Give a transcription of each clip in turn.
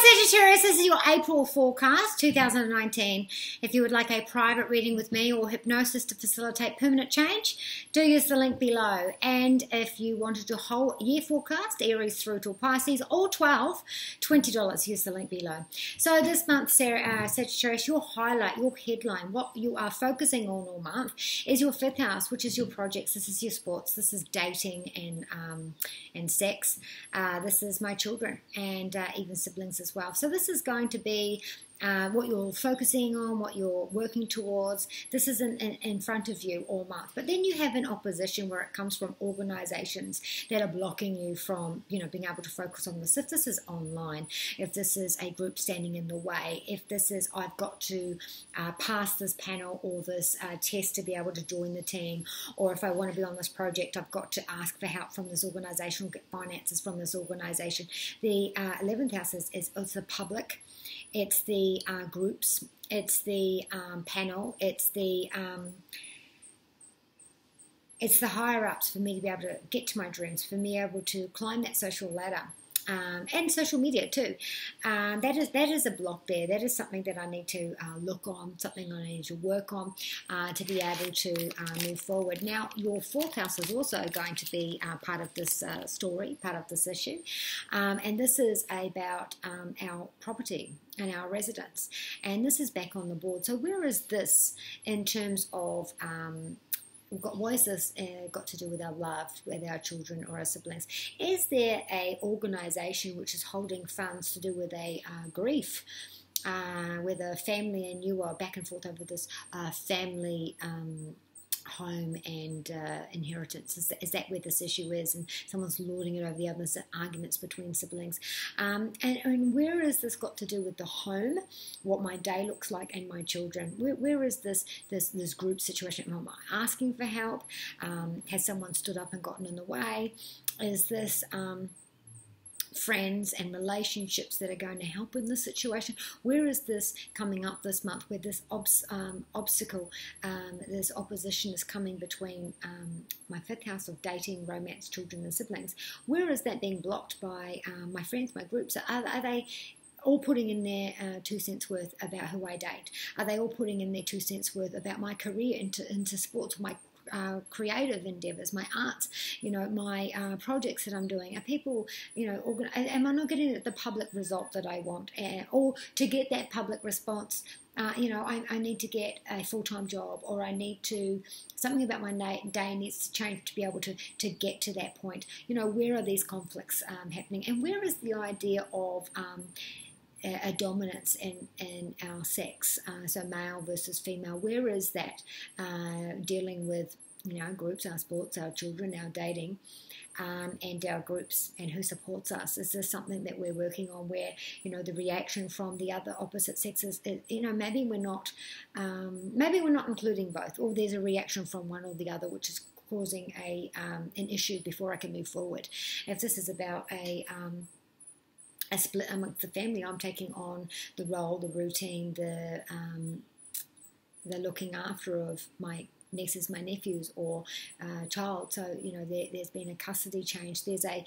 Hi Sagittarius, this is your April forecast 2019. If you would like a private reading with me or hypnosis to facilitate permanent change, do use the link below. And if you wanted your whole year forecast, Aries through to Pisces, all 12, $20, use the link below. So this month, Sagittarius, your highlight, your headline, what you are focusing on all month is your 5th house, which is your projects. This is your sports. This is dating and sex. This is my children and even siblings as well. So this is going to be what you're focusing on, what you're working towards. This is in front of you all month. But then you have an opposition where it comes from organizations that are blocking you from, being able to focus on this. If this is online, if this is a group standing in the way, if this is I've got to pass this panel or this test to be able to join the team, or if I want to be on this project, I've got to ask for help from this organization or get finances from this organization. The 11th house is the public. It's the groups, it's the panel, it's the higher ups for me to be able to get to my dreams, for me able to climb that social ladder. And social media too. That is a block there. That is something that I need to look on, something I need to work on to be able to move forward. Now, your 4th house is also going to be part of this story, part of this issue. And this is about our property and our residence. And this is back on the board. So where is this in terms of... what is this got to do with our love, with our children or our siblings? Is there a organisation which is holding funds to do with a grief, where the family and you are back and forth over this family home and inheritance? Is that where this issue is, and someone's lording it over the others, arguments between siblings? And where is this got to do with the home, what my day looks like, and my children? Where is this group situation? Am I asking for help? Has someone stood up and gotten in the way? Is this friends and relationships that are going to help in this situation? Where is this coming up this month, where this obstacle, this opposition is coming between my 5th house of dating, romance, children and siblings? Where is that being blocked by my friends, my groups? Are they all putting in their 2 cents worth about who I date? Are they all putting in their 2 cents worth about my career into sports, my creative endeavors, my arts, my projects that I'm doing? Are people, am I not getting the public result that I want? Or to get that public response, I need to get a full-time job, or I need to, something about my day needs to change to be able to get to that point. Where are these conflicts happening? And where is the idea of a dominance in our sex, so male versus female? Where is that dealing with our groups, our sports, our children, our dating, and our groups, and who supports us? Is this something that we're working on where the reaction from the other opposite sexes, maybe we're not including both, or there's a reaction from one or the other which is causing an issue before I can move forward? If this is about a split amongst the family, I'm taking on the role, the routine, the looking after of my nieces, my nephews, or child. So there's been a custody change. There's a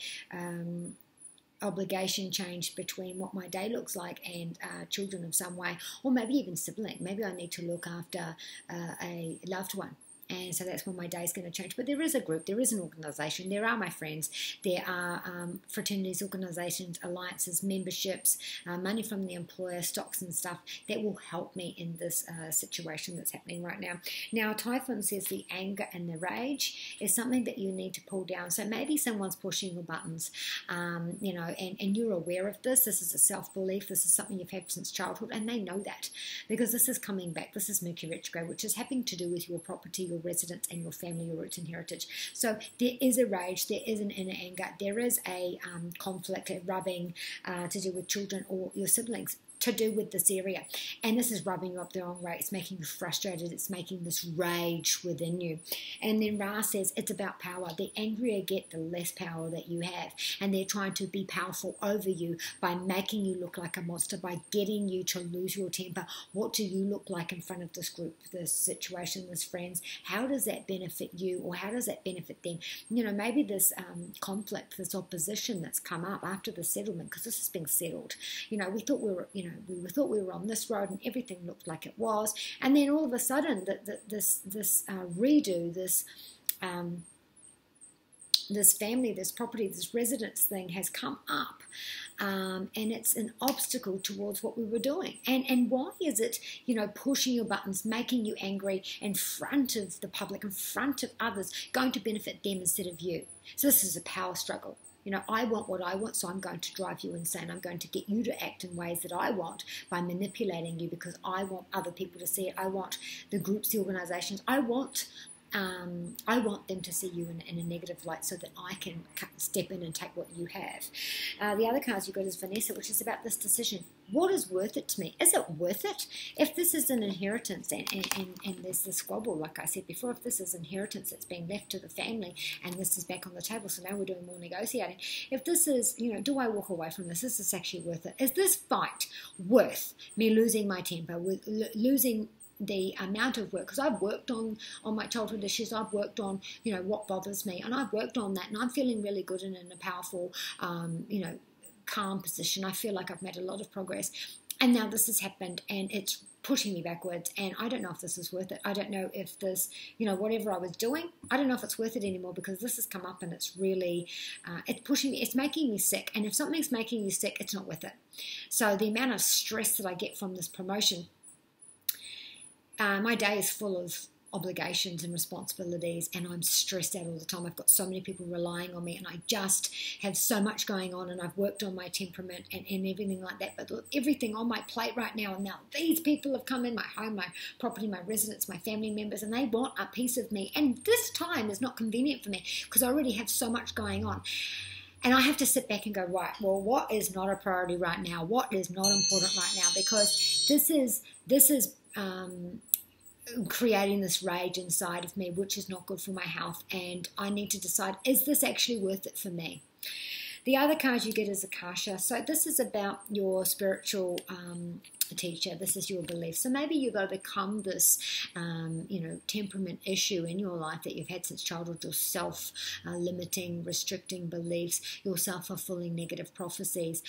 obligation change between what my day looks like and children of some way, or maybe even sibling. Maybe I need to look after a loved one. And so that's when my day is going to change. But there is a group, there is an organisation, there are my friends, there are fraternities, organisations, alliances, memberships, money from the employer, stocks and stuff that will help me in this situation that's happening right now. Now, Typhon says the anger and the rage is something that you need to pull down. So maybe someone's pushing your buttons, and you're aware of this. This is a self-belief. This is something you've had since childhood, and they know that because this is coming back. This is Mercury retrograde, which is having to do with your property, your residence, and your family, your roots and heritage. So there is a rage, there is an inner anger, there is a conflict, a rubbing to do with children or your siblings. to do with this area, and this is rubbing you up the wrong way. It's making you frustrated. It's making this rage within you. And then Ra says it's about power. The angrier you get, the less power that you have, and they're trying to be powerful over you by making you look like a monster, by getting you to lose your temper. What do you look like in front of this group, this situation, this friends? How does that benefit you, or how does that benefit them? Maybe this conflict, this opposition that's come up after the settlement, because this has been settled. We thought we thought we were on this road and everything looked like it was, and then all of a sudden this redo, this family, this property, this residence thing has come up, and it's an obstacle towards what we were doing. And why is it, pushing your buttons, making you angry in front of the public, in front of others, going to benefit them instead of you? So this is a power struggle. I want what I want, so I'm going to drive you insane. I'm going to get you to act in ways that I want by manipulating you, because I want other people to see it. I want the groups, the organizations. I want them to see you in a negative light so that I can step in and take what you have. The other cards you got is Vanessa, which is about this decision. What is worth it to me? Is it worth it? If this is an inheritance and there's the squabble, like I said before, if this is inheritance that's being left to the family and this is back on the table, so now we're doing more negotiating. If this is, do I walk away from this? Is this actually worth it? Is this fight worth me losing my temper, losing the amount of work? Because I've worked on my childhood issues. I've worked on what bothers me, and I've worked on that, and I'm feeling really good and in a powerful calm position. I feel like I've made a lot of progress, and now this has happened and it's pushing me backwards, and I don't know if this is worth it. I don't know if this, whatever I was doing, I don't know if it's worth it anymore, because this has come up and it's really it's pushing me, it's making me sick. And if something's making you sick, it's not worth it. So the amount of stress that I get from this promotion, my day is full of obligations and responsibilities, and I'm stressed out all the time. I've got so many people relying on me, and I just have so much going on, and I've worked on my temperament and everything like that. But everything on my plate right now, and now these people have come in my home, my property, my residence, my family members, and they want a piece of me. And this time is not convenient for me because I already have so much going on. And I have to sit back and go, right, well, what is not a priority right now? What is not important right now? Because this is creating this rage inside of me, which is not good for my health, and I need to decide, is this actually worth it for me? The other card you get is Akasha. So this is about your spiritual teacher. This is your belief. So maybe you've got to become this, temperament issue in your life that you've had since childhood, your self-limiting, restricting beliefs, your self-fulfilling negative prophecies,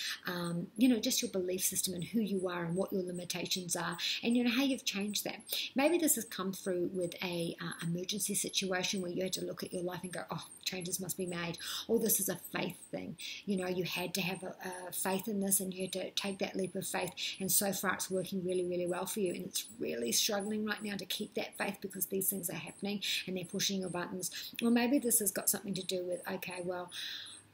just your belief system and who you are and what your limitations are, and how you've changed that. Maybe this has come through with a emergency situation where you had to look at your life and go, oh, changes must be made. Or this is a faith thing. You had to have a faith in this, and you had to take that leap of faith, and so far it's working really, really well for you, and it's really struggling right now to keep that faith because these things are happening and they're pushing your buttons. Or maybe this has got something to do with, okay, well,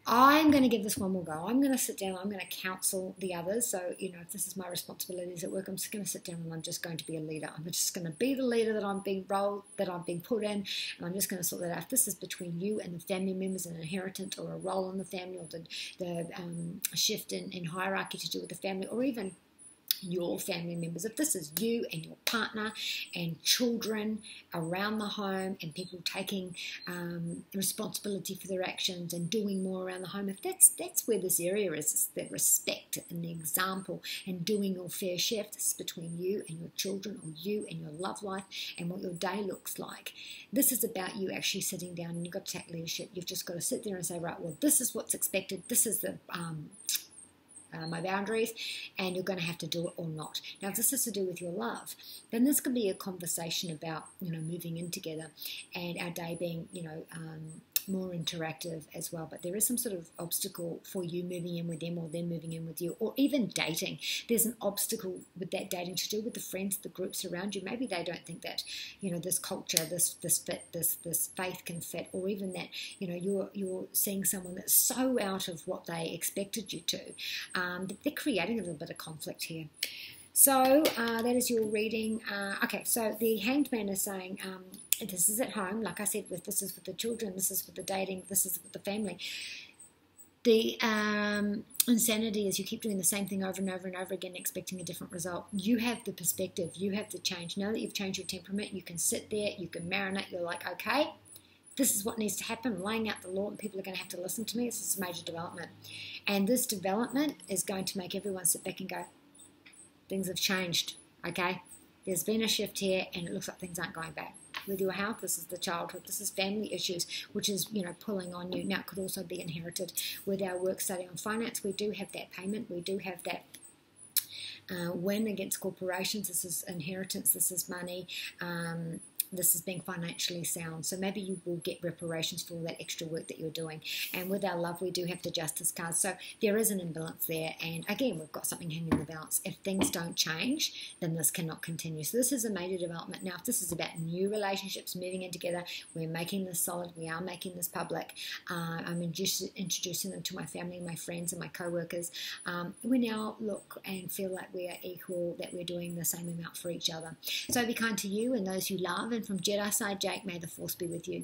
I'm going to give this one more go. I'm going to sit down. I'm going to counsel the others. So, if this is my responsibilities at work, I'm just going to sit down and I'm just going to be a leader. I'm just going to be the leader that I'm being put in, and I'm just going to sort that out. If this is between you and the family members, an inheritance or a role in the family, or the shift in hierarchy to do with the family, or even your family members, if this is you and your partner and children around the home and people taking responsibility for their actions and doing more around the home, if that's where this area is, the respect and the example and doing your fair share, if this is between you and your children, or you and your love life and what your day looks like, this is about you actually sitting down, and you've got to take leadership. You've just got to sit there and say, right, well, this is what's expected, this is the my boundaries, and you're going to have to do it or not. Now, if this is to do with your love, then this could be a conversation about, moving in together and our day being, more interactive as well. But there is some sort of obstacle for you moving in with them, or them moving in with you, or even dating. There's an obstacle with that dating to do with the friends, the groups around you. Maybe they don't think that, this culture, this fit, this faith can fit, or even that, you're seeing someone that's so out of what they expected you to, that they're creating a little bit of conflict here. So that is your reading. Okay, so the Hanged Man is saying, this is at home, like I said, this is with the children, this is with the dating, this is with the family. The insanity is you keep doing the same thing over and over and over again, expecting a different result. You have the perspective. You have the change. Now that you've changed your temperament, you can sit there, you can marinate. You're like, okay, this is what needs to happen. I'm laying out the law, and people are going to have to listen to me. This is a major development. And this development is going to make everyone sit back and go, things have changed, okay? There's been a shift here, and it looks like things aren't going back. With your health, this is the childhood, this is family issues, which is, pulling on you. Now, it could also be inherited. With our work study on finance, we do have that payment, we do have that win against corporations. This is inheritance, this is money, this is being financially sound. So maybe you will get reparations for all that extra work that you're doing. And with our love, we do have the justice card. So there is an imbalance there. And again, we've got something hanging in the balance. If things don't change, then this cannot continue. So this is a major development. Now, if this is about new relationships moving in together, we're making this solid. We are making this public. I'm introducing them to my family, my friends, and my co-workers. We now look and feel like we are equal, that we're doing the same amount for each other. So be kind to you and those you love. And from Jedi side, Jake, may the force be with you.